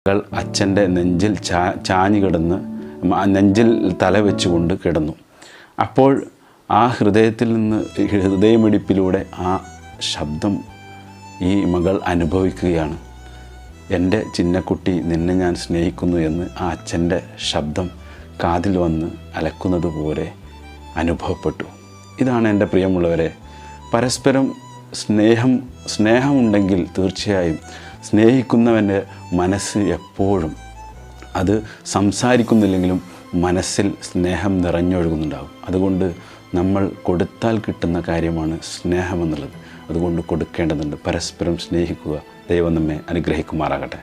മകൾ അച്ഛൻ്റെ നെഞ്ചിൽ ചാഞ്ഞു കിടന്ന് നെഞ്ചിൽ തല വെച്ചുകൊണ്ട് കിടന്നു. അപ്പോൾ ആ ഹൃദയത്തിൽ നിന്ന് ഹൃദയമിടിപ്പിലൂടെ ആ ശബ്ദം ഈ മകൾ അനുഭവിക്കുകയാണ്. എൻ്റെ ചിന്നക്കുട്ടി, നിന്നെ ഞാൻ സ്നേഹിക്കുന്നു എന്ന് ആ അച്ഛൻ്റെ ശബ്ദം കാതിൽ വന്ന് അലക്കുന്നത് പോലെ അനുഭവപ്പെട്ടു. ഇതാണ് എൻ്റെ പ്രിയമുള്ളവരെ, പരസ്പരം സ്നേഹമുണ്ടെങ്കിൽ തീർച്ചയായും സ്നേഹിക്കുന്നവൻ്റെ മനസ്സ് എപ്പോഴും, അത് സംസാരിക്കുന്നില്ലെങ്കിലും മനസ്സിൽ സ്നേഹം നിറഞ്ഞൊഴുകുന്നുണ്ടാകും. അതുകൊണ്ട് നമ്മൾ കൊടുത്താൽ കിട്ടുന്ന കാര്യമാണ് സ്നേഹമെന്നുള്ളത്. അതുകൊണ്ട് കൊടുക്കേണ്ടതുണ്ട്. പരസ്പരം സ്നേഹിക്കുക. ദൈവം നമ്മെ അനുഗ്രഹിക്കുമാറാകട്ടെ.